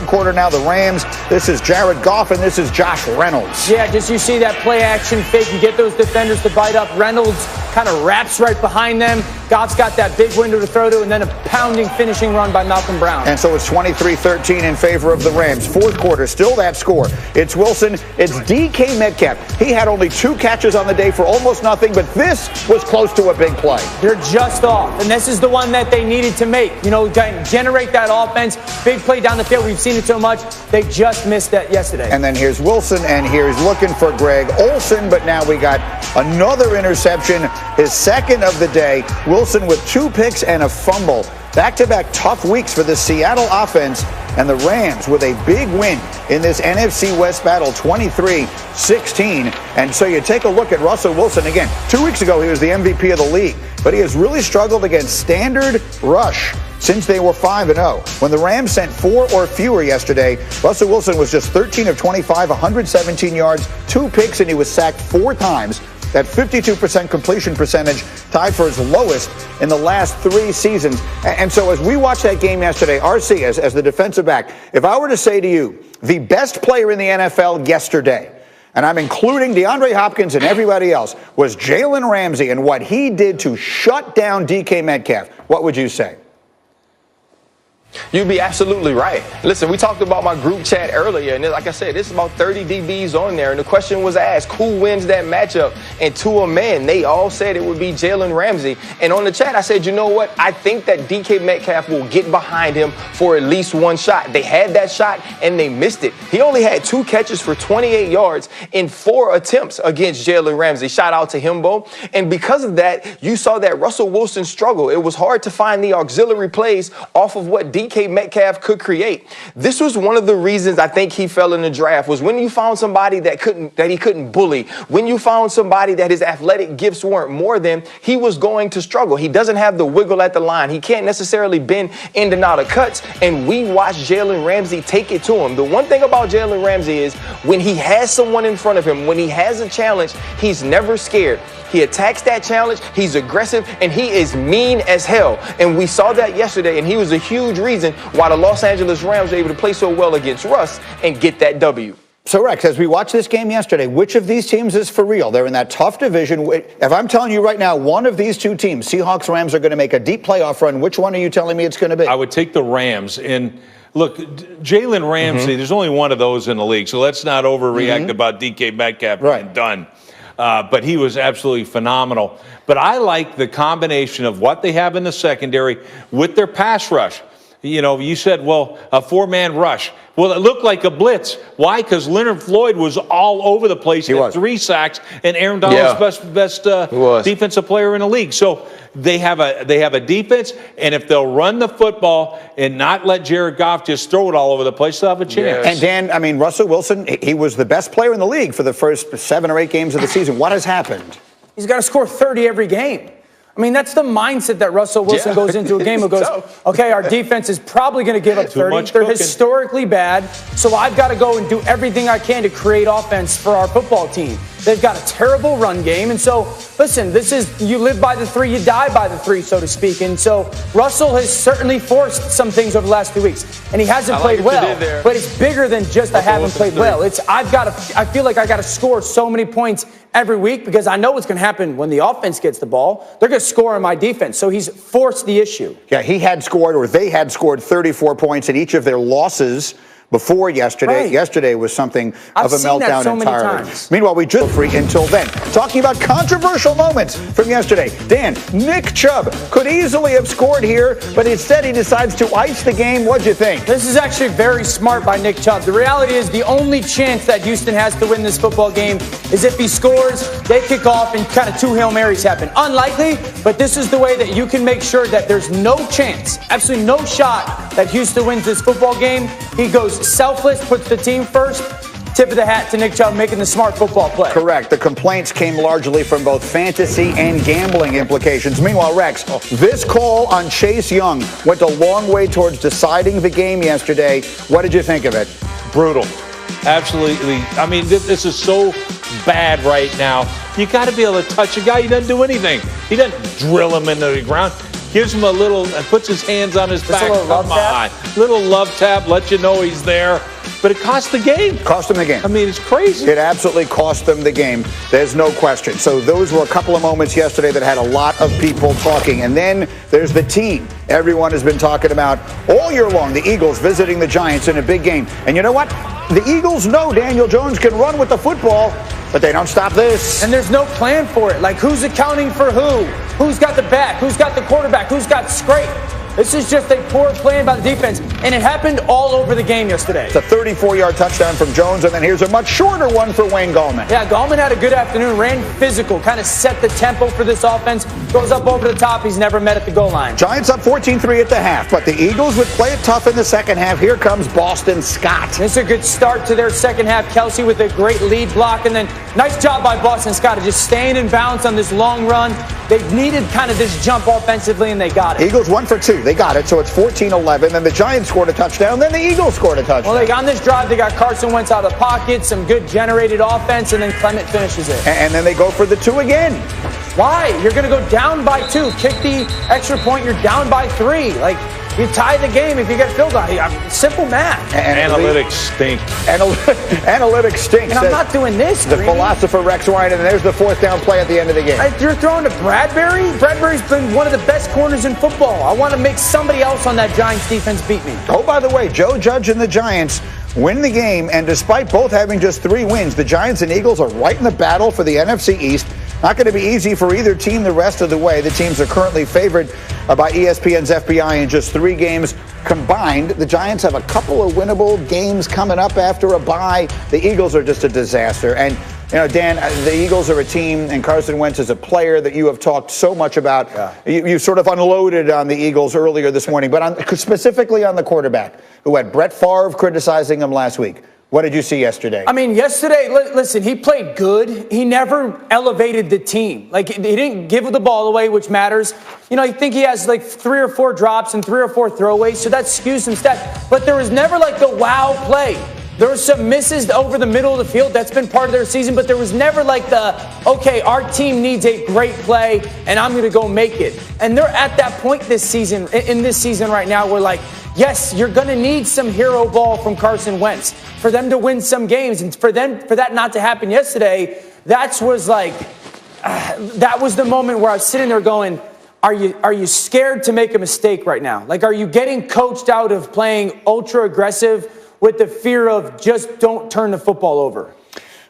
quarter now, the Rams. This is Jared Goff, and this is Josh Reynolds. Yeah, just you see that play action fake. You get those defenders to bite up. Reynolds kind of wraps right behind them. Goff's got that big window to throw to, and then a pounding finishing run by Malcolm Brown. And so it's 23-13 in favor of the Rams. Fourth quarter, still that score. It's Wilson. It's DK Metcalf. He had only 2 catches on the day for almost nothing, but this was close to a big play. They're just off, and this is the one that they needed to make. You know, generate that offense. Big play down the field. We've seen it so much. They just missed that yesterday. And then here's Wilson, and here's looking for Greg Olsen, but now we got another interception, his second of the day. Wilson with 2 picks and a fumble. Back-to-back tough weeks for the Seattle offense, and the Rams with a big win in this NFC West battle, 23-16. And so you take a look at Russell Wilson. Again, 2 weeks ago he was the MVP of the league, but he has really struggled against standard rush since they were 5-0. When the Rams sent 4 or fewer yesterday, Russell Wilson was just 13 of 25, 117 yards, 2 picks, and he was sacked 4 times. That 52% completion percentage, tied for his lowest in the last 3 seasons. And so as we watched that game yesterday, RC, as the defensive back, if I were to say to you, the best player in the NFL yesterday, and I'm including DeAndre Hopkins and everybody else, was Jalen Ramsey and what he did to shut down DK Metcalf, what would you say? You'd be absolutely right. Listen, we talked about my group chat earlier, and like I said, there's about 30 DBs on there, and the question was asked, who wins that matchup? And to a man, they all said it would be Jalen Ramsey. And on the chat, I said, you know what? I think that DK Metcalf will get behind him for at least 1 shot. They had that shot, and they missed it. He only had 2 catches for 28 yards in 4 attempts against Jalen Ramsey. Shout out to him, Bo. And because of that, you saw that Russell Wilson struggle. It was hard to find the auxiliary plays off of what DK Metcalf could create. This was one of the reasons I think he fell in the draft, was when you found somebody that he couldn't bully, when you found somebody that his athletic gifts weren't more than, he was going to struggle. He doesn't have the wiggle at the line. He can't necessarily bend in and out of cuts, and we watched Jalen Ramsey take it to him. The one thing about Jalen Ramsey is when he has someone in front of him, when he has a challenge, he's never scared. He attacks that challenge, he's aggressive, and he is mean as hell. And we saw that yesterday, and he was a huge reason why the Los Angeles Rams were able to play so well against Russ and get that W. So, Rex, as we watched this game yesterday, which of these teams is for real? They're in that tough division. If I'm telling you right now, one of these 2 teams, Seahawks, Rams, are going to make a deep playoff run, which one are you telling me it's going to be? I would take the Rams. And look, Jalen Ramsey, there's only one of those in the league, so let's not overreact about DK Metcalf being done. But he was absolutely phenomenal. But I like the combination of what they have in the secondary with their pass rush. You know, you said, well, a 4-man rush. Well, it looked like a blitz. Why? Because Leonard Floyd was all over the place. He had 3 sacks, and Aaron Donald's best defensive player in the league. So they have a defense, and if they'll run the football and not let Jared Goff just throw it all over the place, they'll have a chance. And Dan, I mean, Russell Wilson, he was the best player in the league for the first 7 or 8 games of the season. What has happened? He's got to score 30 every game. I mean, that's the mindset that Russell Wilson goes into a game and goes, okay, our defense is probably going to give up 30. They're historically bad, so I've got to go and do everything I can to create offense for our football team. They've got a terrible run game, and so, listen, this is, you live by the 3, you die by the 3, so to speak. And so Russell has certainly forced some things over the last 2 weeks, and he hasn't played well. But it's bigger than just I haven't played well. It's I feel like I got to score so many points every week because I know what's going to happen when the offense gets the ball. They're going to score on my defense. So he's forced the issue. Yeah, he had scored, or they had scored 34 points in each of their losses before yesterday. Yesterday was something of a meltdown entirely. Meanwhile, we just free until then. Talking about controversial moments from yesterday. Dan, Nick Chubb could easily have scored here, but instead he decides to ice the game. What'd you think? This is actually very smart by Nick Chubb. The reality is the only chance that Houston has to win this football game is if he scores, they kick off, and kind of 2 Hail Marys happen. Unlikely, but this is the way that you can make sure that there's no chance, absolutely no shot that Houston wins this football game. He goes selfless, puts the team first. Tip of the hat to Nick Chubb making the smart football play. Correct. The complaints came largely from both fantasy and gambling implications. Meanwhile, Rex, this call on Chase Young went a long way towards deciding the game yesterday. What did you think of it? Brutal. Absolutely. I mean, this is so bad right now. You got to be able to touch a guy. He doesn't do anything. He doesn't drill him into the ground. gives him a little, puts his hands on his back. A little love tap? Little love tap, let you know he's there. But it cost the game. Cost them the game. I mean, it's crazy. It absolutely cost them the game. There's no question. So those were a couple of moments yesterday that had a lot of people talking. And then there's the team everyone has been talking about all year long, the Eagles visiting the Giants in a big game. And you know what? The Eagles know Daniel Jones can run with the football, but they don't stop this. And there's no plan for it. Like, who's accounting for who? Who's got the back? Who's got the quarterback? Who's got scrape? This is just a poor plan by the defense, and it happened all over the game yesterday. It's a 34-yard touchdown from Jones, and then here's a much shorter one for Wayne Gallman. Yeah, Gallman had a good afternoon, ran physical, kind of set the tempo for this offense, goes up over the top. He's never met at the goal line. Giants up 14-3 at the half, but the Eagles would play it tough in the second half. Here comes Boston Scott. This is a good start to their second half. Kelsey with a great lead block, and then nice job by Boston Scott of just staying in bounds on this long run. They needed kind of this jump offensively, and they got it. Eagles 1 for 2. They got it, so it's 14-11. Then the Giants scored a touchdown. Then the Eagles scored a touchdown. Well, on this drive, they got Carson Wentz out of the pocket, some good generated offense, and then Clement finishes it. And then they go for the 2 again. Why? You're going to go down by 2. Kick the extra point, you're down by 3. Like, you tie the game if you get filled on it. Simple math. Analytics stink. Analytics stink. And I'm not doing this, The philosopher Rex Ryan, and there's the 4th down play at the end of the game. You're throwing to Bradbury? Bradbury's been one of the best corners in football. I want to make somebody else on that Giants defense beat me. Oh, by the way, Joe Judge and the Giants win the game, and despite both having just 3 wins, the Giants and Eagles are right in the battle for the NFC East. Not going to be easy for either team the rest of the way. The teams are currently favored by ESPN's FBI in just 3 games combined. The Giants have a couple of winnable games coming up after a bye. The Eagles are just a disaster. And, you know, Dan, the Eagles are a team, and Carson Wentz is a player that you have talked so much about. Yeah. You sort of unloaded on the Eagles earlier this morning, but specifically on the quarterback, who had Brett Favre criticizing him last week. What did you see yesterday? I mean, yesterday, listen, he played good. He never elevated the team. Like, he didn't give the ball away, which matters. You know, I think he has like 3 or 4 drops and 3 or 4 throwaways, so that skews some stats. But there was never like the wow play. There were some misses over the middle of the field. That's been part of their season, but there was never like the, okay, our team needs a great play, and I'm going to go make it. And they're at that point this season, in this season right now, where like, yes, you're going to need some hero ball from Carson Wentz for them to win some games. And for that not to happen yesterday, that was the moment where I was sitting there going, are you scared to make a mistake right now? Like, are you getting coached out of playing ultra aggressive with the fear of just don't turn the football over?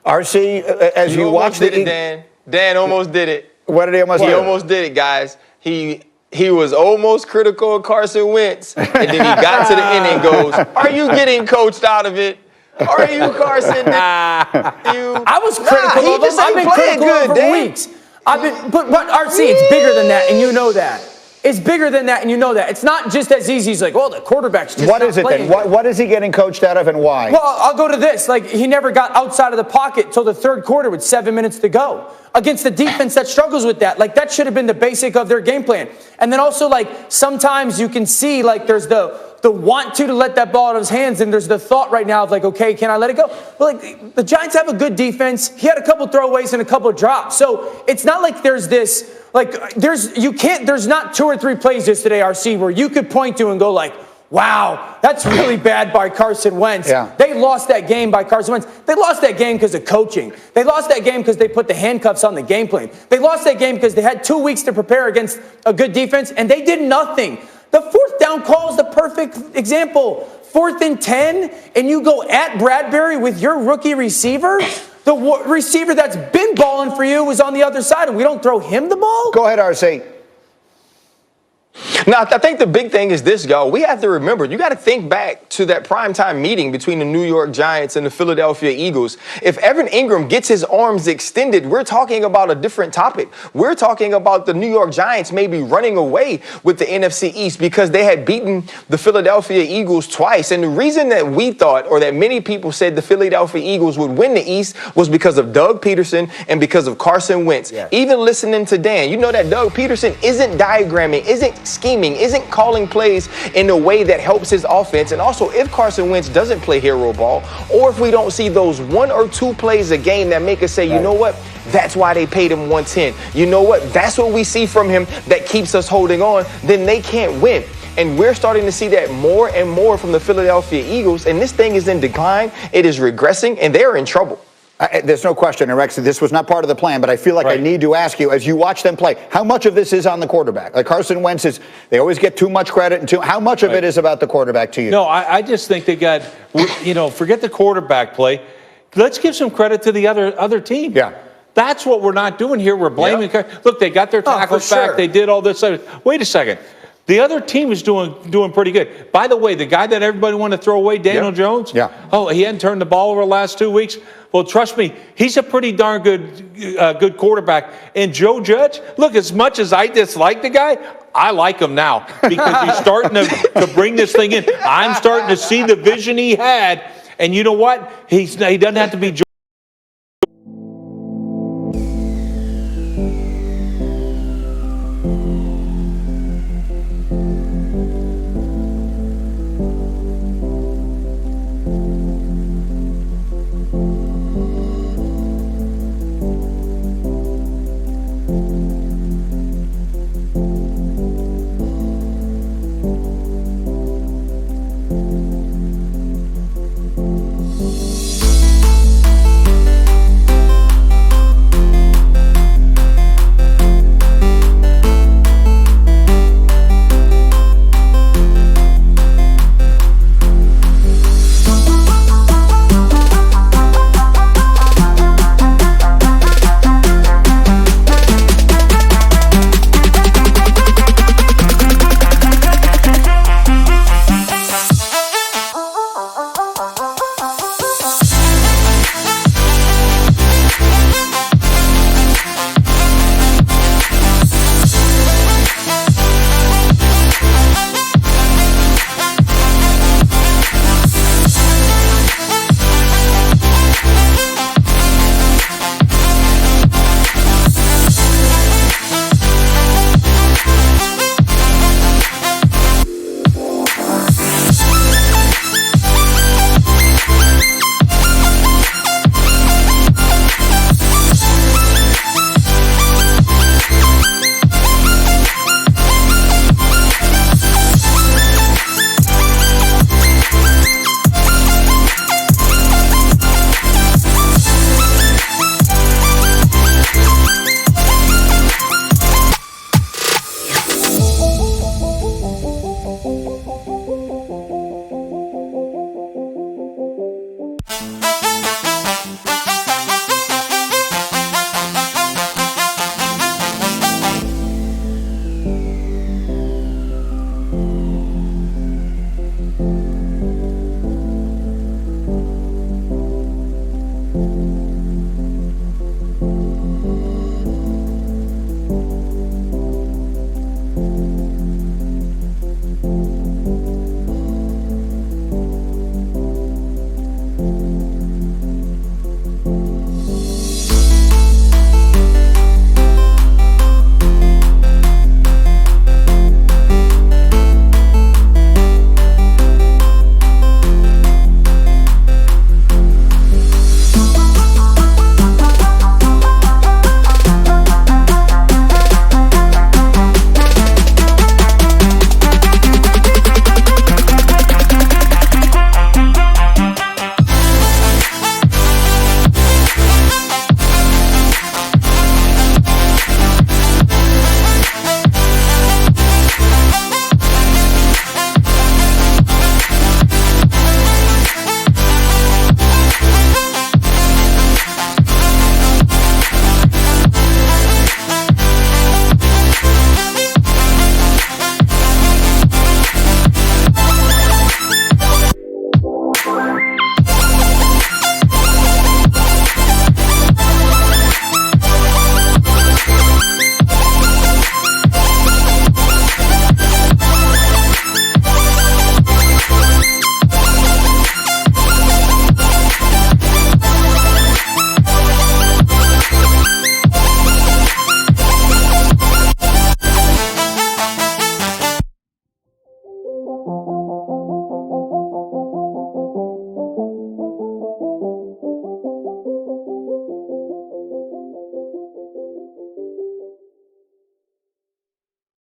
RC, as you watch the Dan almost did it. What did he almost do? He almost did it, guys. He was almost critical of Carson Wentz, and then he got to the end and goes, "Are you getting coached out of it? Are you, Carson?" I was critical of him. I've been critical of him for weeks. But RC, it's bigger than that, and you know that. It's bigger than that, and you know that. It's not just as easy as like, well, the quarterback's just What is it then? What is he getting coached out of, and why? Well, I'll go to this. Like, he never got outside of the pocket till the 3rd quarter with 7 minutes to go against the defense that struggles with that. Like, that should have been the basic of their game plan. And then also, like, sometimes you can see, like, there's the want to let that ball out of his hands, and there's the thought right now of like, okay, can I let it go? But like, the Giants have a good defense. He had a couple throwaways and a couple drops. So it's not like there's this, like, there's not 2 or 3 plays yesterday, RC, where you could point to and go like, wow, that's really bad by Carson Wentz. Yeah. They lost that game by Carson Wentz. They lost that game because of coaching. They lost that game because they put the handcuffs on the game plan. They lost that game because they had 2 weeks to prepare against a good defense, and they did nothing. The 4th down call is the perfect example. 4th and 10, and you go at Bradbury with your rookie receiver. The receiver that's been balling for you was on the other side, and we don't throw him the ball? Go ahead, RC. Now, I think the big thing is this, y'all. We have to remember, you got to think back to that primetime meeting between the New York Giants and the Philadelphia Eagles. If Evan Ingram gets his arms extended, we're talking about a different topic. We're talking about the New York Giants maybe running away with the NFC East because they had beaten the Philadelphia Eagles twice. And the reason that we thought, or that many people said the Philadelphia Eagles would win the East, was because of Doug Peterson and because of Carson Wentz. Yeah. Even listening to Dan, you know that Doug Peterson isn't diagramming, isn't scheming scheming, isn't calling plays in a way that helps his offense. And also, if Carson Wentz doesn't play hero ball, or if we don't see those 1 or 2 plays a game that make us say, you know what, that's why they paid him 110. You know what, that's what we see from him that keeps us holding on, then they can't win. And we're starting to see that more and more from the Philadelphia Eagles. And this thing is in decline. It is regressing, and they're in trouble. There's no question, and Rex, this was not part of the plan, but I feel like I need to ask you, as you watch them play, how much of this is on the quarterback? Like Carson Wentz they always get too much credit, and how much of it is about the quarterback to you? No, I just think they got, forget the quarterback play. Let's give some credit to the other team. Yeah. That's what we're not doing here. We're blaming. Look, they got their tackles back. They did all this. Wait a second. The other team is doing pretty good. By the way, the guy that everybody wanted to throw away, Daniel Jones. Yeah. Oh, he hadn't turned the ball over the last 2 weeks. Well, trust me, he's a pretty darn good quarterback. And Joe Judge, look, as much as I dislike the guy, I like him now because he's starting to bring this thing in. I'm starting to see the vision he had. And you know what? He doesn't have to be